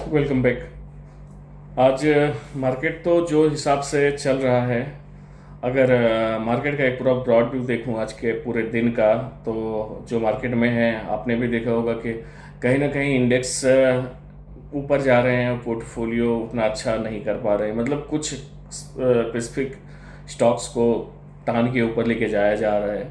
Welcome back. आज market तो जो हिसाब से चल रहा है, अगर मार्केट का एक पूरा ब्रॉड व्यू देखूं आज के पूरे दिन का, तो जो मार्केट में है आपने भी देखा होगा कि कहीं ना कहीं इंडेक्स ऊपर जा रहे हैं, पोर्टफोलियो उतना अच्छा नहीं कर पा रहे, मतलब कुछ स्पेसिफिक स्टॉक्स को टान के ऊपर लेके जाया जा रहा है।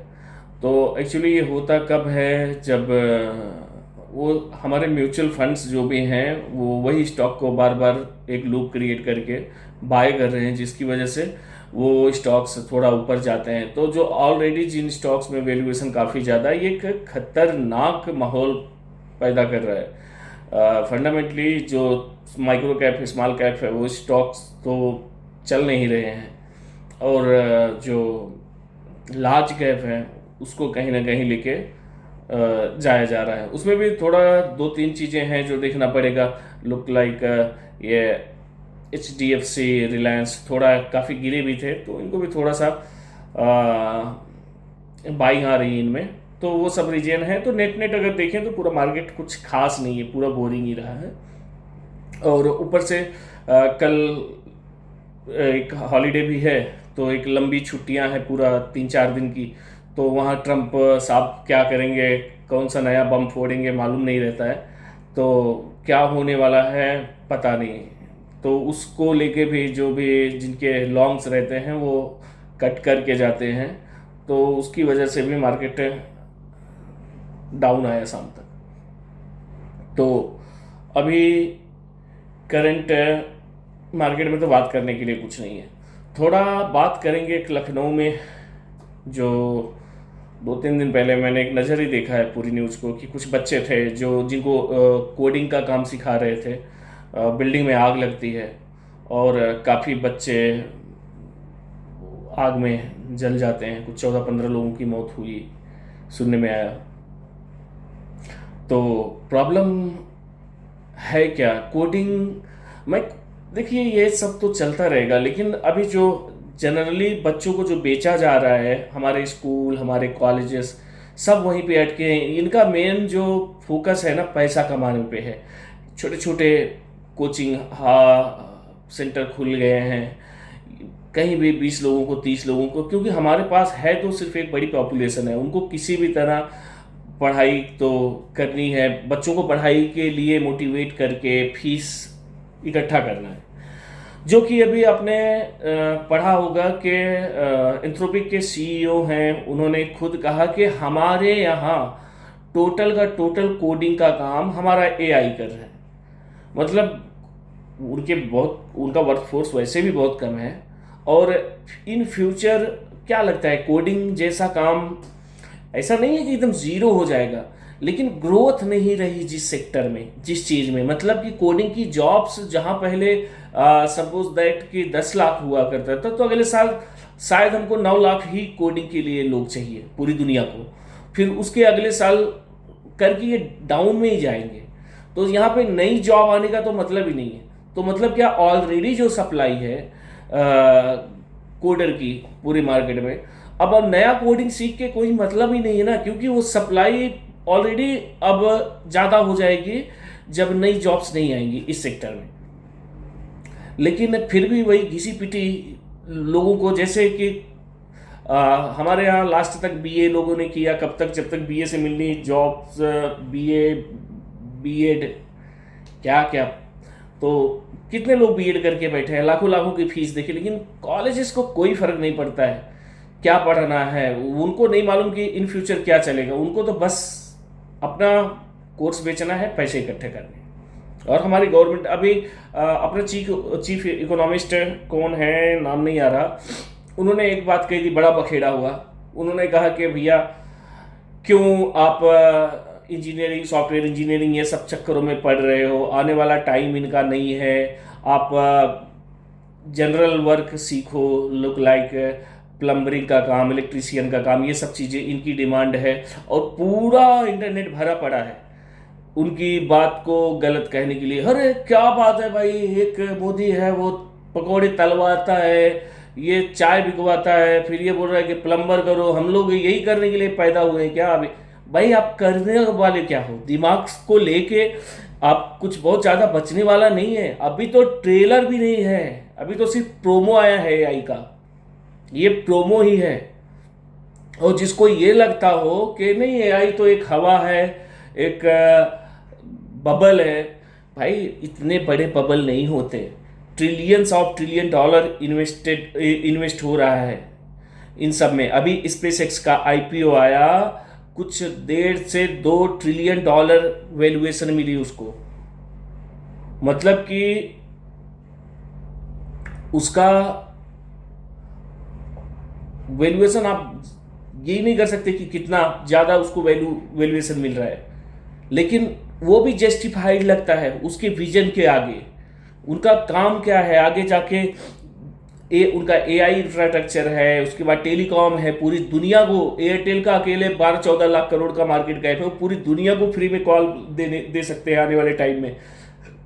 तो एक्चुअली ये होता कब है, जब वो हमारे म्यूचुअल फंड्स जो भी हैं वो वही स्टॉक को बार बार एक लूप क्रिएट करके बाय कर रहे हैं, जिसकी वजह से वो स्टॉक्स थोड़ा ऊपर जाते हैं। तो जो ऑलरेडी जिन स्टॉक्स में वैल्यूएशन काफ़ी ज़्यादा है, ये एक खतरनाक माहौल पैदा कर रहा है। फंडामेंटली जो माइक्रो कैप स्मॉल कैप है वो स्टॉक्स तो चल नहीं रहे हैं, और जो लार्ज कैप है उसको कहीं ना कहीं लेके जाया जा रहा है। उसमें भी थोड़ा दो तीन चीज़ें हैं जो देखना पड़ेगा। लुक लाइक ये HDFC, रिलायंस थोड़ा काफ़ी गिरे भी थे, तो इनको भी थोड़ा सा बाइंग आ रही है इनमें। तो वो सब रीजन है। तो नेट नेट अगर देखें तो पूरा मार्केट कुछ खास नहीं है, पूरा बोरिंग ही रहा है। और ऊपर से कल एक हॉलीडे भी है, तो एक लंबी छुट्टियां हैं पूरा 3-4 दिन की। तो वहाँ ट्रम्प साहब क्या करेंगे, कौन सा नया बम फोड़ेंगे मालूम नहीं रहता है। तो क्या होने वाला है पता नहीं। तो उसको लेके भी जो भी जिनके लॉन्ग्स रहते हैं वो कट करके जाते हैं, तो उसकी वजह से भी मार्केट डाउन आया शाम तक। तो अभी करंट मार्केट में तो बात करने के लिए कुछ नहीं है। थोड़ा बात करेंगे एक लखनऊ में, जो 2-3 दिन पहले मैंने एक नज़र ही देखा है पूरी न्यूज़ को, कि कुछ बच्चे थे जो जिनको कोडिंग का काम सिखा रहे थे। बिल्डिंग में आग लगती है और काफ़ी बच्चे आग में जल जाते हैं। कुछ 14-15 लोगों की मौत हुई सुनने में आया। तो प्रॉब्लम है क्या कोडिंग मैं, देखिए ये सब तो चलता रहेगा, लेकिन अभी जो जनरली बच्चों को जो बेचा जा रहा है, हमारे स्कूल हमारे कॉलेजेस सब वहीं पे अटके हैं। इनका मेन जो फोकस है ना, पैसा कमाने पे है। छोटे छोटे कोचिंग सेंटर खुल गए हैं, कहीं भी 20 लोगों को 30 लोगों को, क्योंकि हमारे पास है तो सिर्फ एक बड़ी पॉपुलेशन है। उनको किसी भी तरह पढ़ाई तो करनी है, बच्चों को पढ़ाई के लिए मोटिवेट करके फीस इकट्ठा करना है। जो कि अभी आपने पढ़ा होगा कि एंथ्रोपिक के CEO हैं, उन्होंने खुद कहा कि हमारे यहाँ टोटल का टोटल कोडिंग का काम हमारा AI कर रहा है। मतलब उनका वर्कफोर्स वैसे भी बहुत कम है, और इन फ्यूचर क्या लगता है कोडिंग जैसा काम ऐसा नहीं है कि एकदम ज़ीरो हो जाएगा, लेकिन ग्रोथ नहीं रही जिस सेक्टर में जिस चीज़ में, मतलब कि कोडिंग की जॉब्स जहां पहले सपोज दैट कि 10 लाख हुआ करता था, तो अगले साल शायद हमको 9 लाख ही कोडिंग के लिए लोग चाहिए पूरी दुनिया को। फिर उसके अगले साल करके ये डाउन में ही जाएंगे। तो यहाँ पे नई जॉब आने का तो मतलब ही नहीं है। तो मतलब क्या, ऑलरेडी जो सप्लाई है कोडर की पूरी मार्केट में, अब नया कोडिंग सीख के कोई मतलब ही नहीं है ना, क्योंकि वो सप्लाई ऑलरेडी अब ज़्यादा हो जाएगी जब नई जॉब्स नहीं आएंगी इस सेक्टर में। लेकिन फिर भी वही घिसी पिटी लोगों को, जैसे कि हमारे यहाँ लास्ट तक BA लोगों ने किया, कब तक, जब तक BA से मिलनी जॉब्स, BA B.Ed क्या क्या। तो कितने लोग B.Ed करके बैठे हैं, लाखों लाखों की फीस देके, लेकिन कॉलेजेस को कोई फर्क नहीं पड़ता है क्या पढ़ना है। उनको नहीं मालूम कि इन फ्यूचर क्या चलेगा, उनको तो बस अपना कोर्स बेचना है, पैसे इकट्ठे करने। और हमारी गवर्नमेंट अभी अपना चीफ इकोनॉमिस्ट कौन है, नाम नहीं आ रहा, उन्होंने एक बात कही थी, बड़ा बखेड़ा हुआ। उन्होंने कहा कि भैया क्यों आप इंजीनियरिंग, सॉफ्टवेयर इंजीनियरिंग ये सब चक्करों में पढ़ रहे हो, आने वाला टाइम इनका नहीं है, आप जनरल वर्क सीखो, लुक लाइक प्लम्बरिंग का काम, इलेक्ट्रीशियन का काम, ये सब चीज़ें इनकी डिमांड है। और पूरा इंटरनेट भरा पड़ा है उनकी बात को गलत कहने के लिए। अरे क्या बात है भाई, एक मोदी है वो पकौड़े तलवाता है, ये चाय बिकवाता है, फिर ये बोल रहा है कि प्लम्बर करो, हम लोग यही करने के लिए पैदा हुए हैं क्या? अभी भाई आप करने वाले क्या हो? दिमाग को लेके आप कुछ बहुत ज़्यादा बचने वाला नहीं है। अभी तो ट्रेलर भी नहीं है, अभी तो सिर्फ प्रोमो आया है एआई का, ये प्रोमो ही है। और जिसको ये लगता हो कि नहीं एआई तो एक हवा है, एक बबल है, भाई इतने बड़े बबल नहीं होते। Trillions of trillion dollar invest हो रहा है इन सब में। अभी स्पेस एक्स का आईपीओ आया, कुछ 1.5 से 2 ट्रिलियन डॉलर वैल्यूएशन मिली उसको। मतलब कि उसका वैल्यूएशन आप यही नहीं कर सकते कि कितना ज़्यादा उसको वैल्यूएशन मिल रहा है, लेकिन वो भी जस्टिफाइड लगता है उसके विजन के आगे। उनका काम क्या है आगे जाके, उनका एआई इंफ्रास्ट्रक्चर है, उसके बाद टेलीकॉम है, पूरी दुनिया को, एयरटेल का अकेले 12-14 लाख करोड़ का मार्केट कैप है, वो पूरी दुनिया को फ्री में कॉल दे सकते हैं आने वाले टाइम में।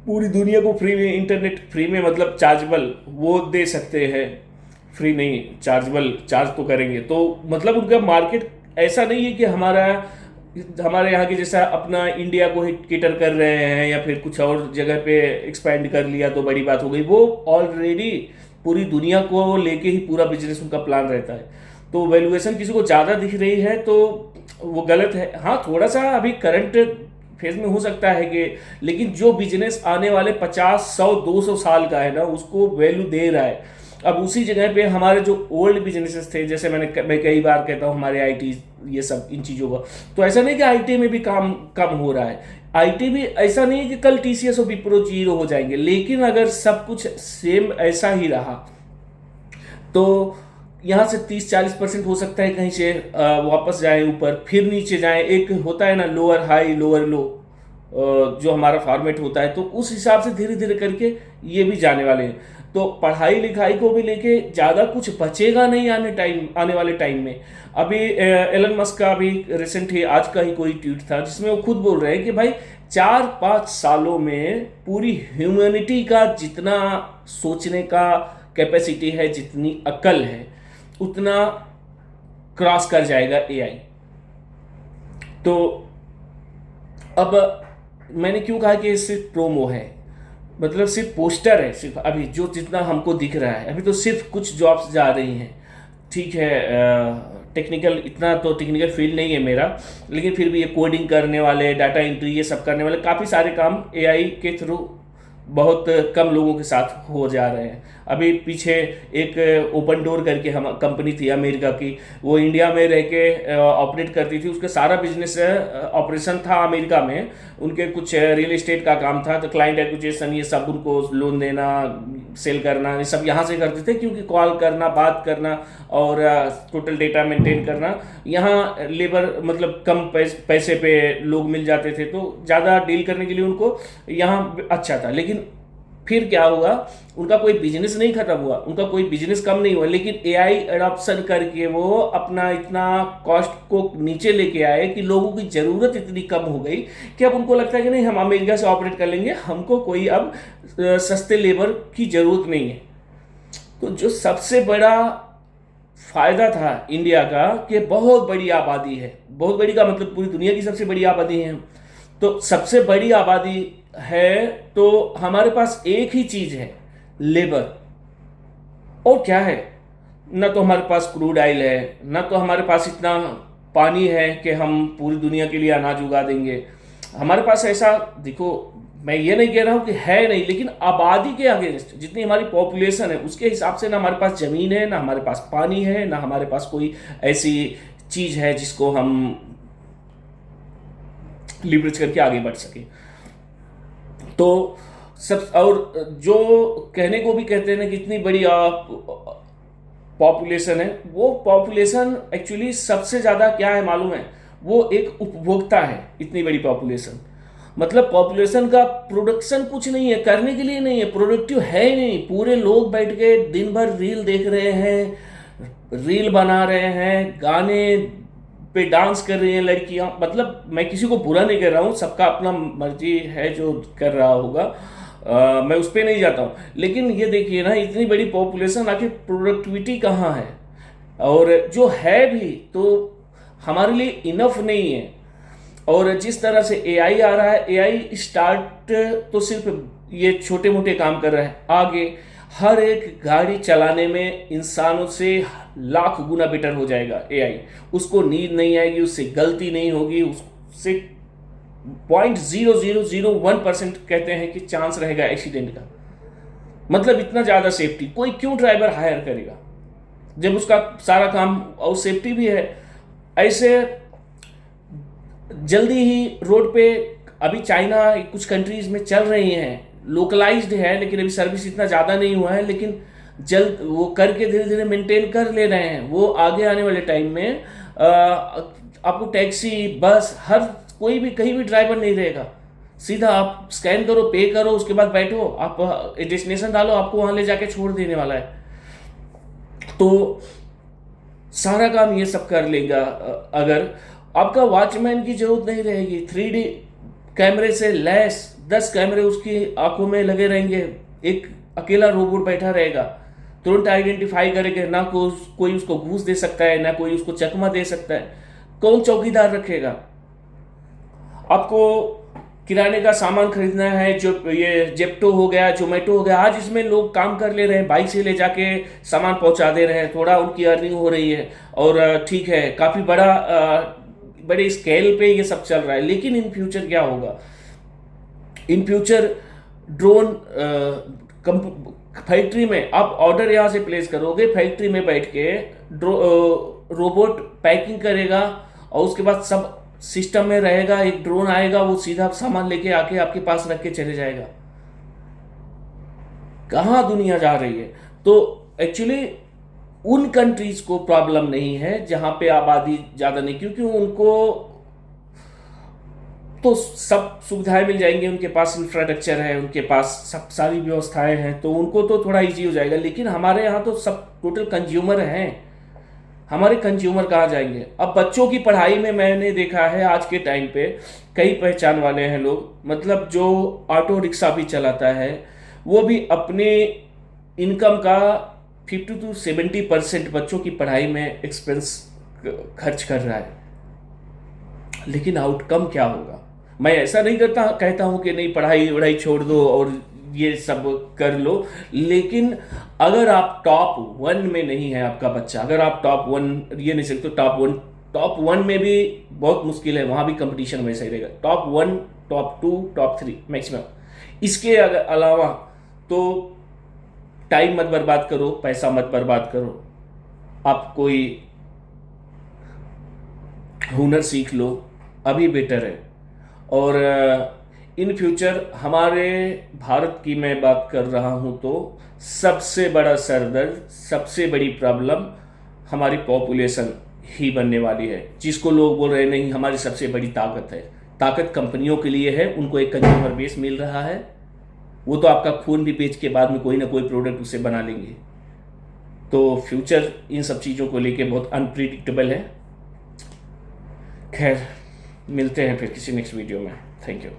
पूरी दुनिया को फ्री में इंटरनेट, फ्री में मतलब चार्जेबल वो दे सकते हैं, फ्री नहीं चार्जेबल, चार्ज तो करेंगे। तो मतलब उनका मार्केट ऐसा नहीं है कि हमारे यहाँ की जैसा अपना इंडिया को ही केटर कर रहे हैं या फिर कुछ और जगह पे एक्सपैंड कर लिया तो बड़ी बात हो गई। वो ऑलरेडी पूरी दुनिया को लेके ही पूरा बिजनेस उनका प्लान रहता है। तो वैल्यूएशन किसी को ज़्यादा दिख रही है तो वो गलत है। हाँ, थोड़ा सा अभी करंट फेज में हो सकता है कि, लेकिन जो बिजनेस आने वाले 50, 100, 200 साल का है ना, उसको वैल्यू दे रहा है। अब उसी जगह पे हमारे जो ओल्ड बिजनेसेस थे, जैसे मैं कई बार कहता हूँ हमारे आईटी, ये सब इन चीज़ों का, तो ऐसा नहीं कि आईटी में भी काम कम हो रहा है। आईटी भी ऐसा नहीं है कि कल टीसीएस और विप्रो जीरो हो जाएंगे, लेकिन अगर सब कुछ सेम ऐसा ही रहा तो यहाँ से 30-40% हो सकता है कहीं से वापस जाए ऊपर, फिर नीचे जाए। एक होता है ना लोअर हाई लोअर लो, जो हमारा फॉर्मेट होता है, तो उस हिसाब से धीरे धीरे करके ये भी जाने वाले हैं। तो पढ़ाई लिखाई को भी लेके ज़्यादा कुछ बचेगा नहीं आने वाले टाइम में। अभी एलन मस्क का अभी रिसेंट ही आज का ही कोई ट्वीट था जिसमें वो खुद बोल रहे हैं कि भाई 4-5 सालों में पूरी ह्यूमैनिटी का जितना सोचने का कैपेसिटी है, जितनी अकल है, उतना क्रॉस कर जाएगा एआई। तो अब मैंने क्यों कहा कि सिर्फ प्रोमो है, मतलब सिर्फ पोस्टर है, सिर्फ अभी जो जितना हमको दिख रहा है, अभी तो सिर्फ कुछ जॉब्स जा रही हैं। ठीक है, टेक्निकल, इतना तो टेक्निकल फील्ड नहीं है मेरा, लेकिन फिर भी ये कोडिंग करने वाले, डाटा एंट्री, ये सब करने वाले काफ़ी सारे काम एआई के थ्रू बहुत कम लोगों के साथ हो जा रहे हैं। अभी पीछे एक ओपन डोर करके हम कंपनी थी अमेरिका की, वो इंडिया में रह के ऑपरेट करती थी। उसका सारा बिजनेस ऑपरेशन था अमेरिका में, उनके कुछ रियल एस्टेट का काम था, तो क्लाइंट एक्विजिशन, ये सब, उनको लोन देना, सेल करना, ये सब यहाँ से करते थे, क्योंकि कॉल करना, बात करना और टोटल डेटा मेंटेन करना, यहाँ लेबर मतलब कम पैसे पे लोग मिल जाते थे, तो ज़्यादा डील करने के लिए उनको यहाँ अच्छा था। लेकिन फिर क्या हुआ, उनका कोई बिजनेस नहीं खत्म हुआ, उनका कोई बिजनेस कम नहीं हुआ, लेकिन एआई एडॉप्शन करके वो अपना इतना कॉस्ट को नीचे लेके आए कि लोगों की ज़रूरत इतनी कम हो गई कि अब उनको लगता है कि नहीं, हम अमेरिका से ऑपरेट कर लेंगे, हमको कोई अब सस्ते लेबर की ज़रूरत नहीं है। तो जो सबसे बड़ा फ़ायदा था इंडिया का कि बहुत बड़ी आबादी है, बहुत बड़ी का मतलब पूरी दुनिया की सबसे बड़ी आबादी है, तो सबसे बड़ी आबादी है, तो हमारे पास एक ही चीज़ है, लेबर। और क्या है, ना तो हमारे पास क्रूड ऑयल है, ना तो हमारे पास इतना पानी है कि हम पूरी दुनिया के लिए अनाज उगा देंगे। हमारे पास ऐसा, देखो मैं ये नहीं कह रहा हूँ कि है नहीं, लेकिन आबादी के अगेंस्ट जितनी हमारी पॉपुलेशन है उसके हिसाब से ना हमारे पास ज़मीन है, ना हमारे पास पानी है, ना हमारे पास कोई ऐसी चीज़ है जिसको हम लिवरेज करके आगे बढ़ सके। तो सब, और जो कहने को भी कहते हैं ना कि इतनी बड़ी पॉपुलेशन है, वो पॉपुलेशन एक्चुअली सबसे ज़्यादा क्या है मालूम है, वो एक उपभोक्ता है। इतनी बड़ी पॉपुलेशन मतलब पॉपुलेशन का प्रोडक्शन कुछ नहीं है, करने के लिए नहीं है, प्रोडक्टिव है ही नहीं। पूरे लोग बैठ के दिन भर रील देख रहे हैं, रील बना रहे हैं, गाने पे डांस कर रही हैं लड़कियां। मतलब मैं किसी को बुरा नहीं कर रहा हूँ, सबका अपना मर्जी है जो कर रहा होगा, मैं उस पर नहीं जाता हूँ। लेकिन ये देखिए ना, इतनी बड़ी पॉपुलेशन, आखिर प्रोडक्टिविटी कहाँ है? और जो है भी तो हमारे लिए इनफ नहीं है। और जिस तरह से एआई आ रहा है, एआई स्टार्ट तो सिर्फ ये छोटे मोटे काम कर रहा है, आगे हर एक गाड़ी चलाने में इंसानों से लाख गुना बेटर हो जाएगा एआई। उसको नींद नहीं आएगी, उससे गलती नहीं होगी, उससे 0.0001% कहते हैं कि चांस रहेगा एक्सीडेंट का। मतलब इतना ज़्यादा सेफ्टी, कोई क्यों ड्राइवर हायर करेगा जब उसका सारा काम और सेफ्टी भी है। ऐसे जल्दी ही रोड पे, अभी चाइना कुछ कंट्रीज में चल रही हैं, लोकलाइज्ड है लेकिन अभी सर्विस इतना ज़्यादा नहीं हुआ है, लेकिन जल्द वो करके धीरे धीरे मेंटेन कर ले रहे हैं। वो आगे आने वाले टाइम में आपको टैक्सी, बस, हर कोई भी कहीं भी ड्राइवर नहीं रहेगा। सीधा आप स्कैन करो, पे करो, उसके बाद बैठो, आप डेस्टिनेशन डालो, आपको वहाँ ले जाके छोड़ देने वाला है। तो सारा काम ये सब कर लेगा। अगर आपका वॉचमैन की जरूरत नहीं रहेगी, 3D कैमरे से लैस 10 कैमरे उसकी आंखों में लगे रहेंगे, एक अकेला रोबोट बैठा रहेगा, तुरंत आइडेंटिफाई करेगा, ना कोई उसको घूस दे सकता है, ना कोई उसको चकमा दे सकता है। कौन चौकीदार रखेगा? आपको किराने का सामान खरीदना है, जो ये जेप्टो हो गया, जोमेटो हो गया, आज इसमें लोग काम कर ले रहे हैं, बाइक से ले जाके सामान पहुंचा दे रहे हैं, थोड़ा उनकी अर्निंग हो रही है और ठीक है, काफ़ी बड़े स्केल पे ये सब चल रहा है। लेकिन इन फ्यूचर क्या होगा? इन फ्यूचर ड्रोन फैक्ट्री में आप ऑर्डर यहाँ से प्लेस करोगे, फैक्ट्री में बैठ के रोबोट पैकिंग करेगा और उसके बाद सब सिस्टम में रहेगा, एक ड्रोन आएगा, वो सीधा सामान लेके आके आपके पास रख के चले जाएगा। कहाँ दुनिया जा रही है? तो एक्चुअली उन कंट्रीज को प्रॉब्लम नहीं है जहां पे आबादी ज्यादा नहीं, क्योंकि उनको तो सब सुविधाएं मिल जाएंगी, उनके पास इंफ्रास्ट्रक्चर है, उनके पास सब सारी व्यवस्थाएं हैं, तो उनको तो थोड़ा इजी हो जाएगा। लेकिन हमारे यहाँ तो सब टोटल कंज्यूमर हैं, हमारे कंज्यूमर कहाँ जाएंगे? अब बच्चों की पढ़ाई में मैंने देखा है आज के टाइम पे कई पहचान वाले हैं लोग, मतलब जो ऑटो रिक्शा भी चलाता है, वो भी अपने इनकम का 50 to 70% बच्चों की पढ़ाई में एक्सपेंस खर्च कर रहा है। लेकिन आउटकम क्या होगा? मैं ऐसा नहीं कहता हूं कि नहीं, पढ़ाई छोड़ दो और ये सब कर लो, लेकिन अगर आप टॉप 1 में नहीं है आपका बच्चा, अगर आप टॉप 1, ये नहीं सकते टॉप 1 में भी बहुत मुश्किल है, वहां भी कंपटीशन वैसा ही रहेगा, टॉप 1, टॉप 2, टॉप 3 मैक्सिमम। इसके अलावा तो टाइम मत बर्बाद करो, पैसा मत बर्बाद करो, आप कोई हुनर सीख लो, अभी बेटर है। और इन फ्यूचर हमारे भारत की मैं बात कर रहा हूँ तो सबसे बड़ा सरदर्द, सबसे बड़ी प्रॉब्लम हमारी पॉपुलेशन ही बनने वाली है, जिसको लोग बोल रहे हैं नहीं हमारी सबसे बड़ी ताकत है। ताकत कंपनियों के लिए है, उनको एक कंज्यूमर बेस मिल रहा है, वो तो आपका खून भी बेच के बाद में कोई ना कोई प्रोडक्ट उसे बना लेंगे। तो फ्यूचर इन सब चीज़ों को लेके बहुत अनप्रिडिक्टेबल है। खैर, मिलते हैं फिर किसी नेक्स्ट वीडियो में। Thank you.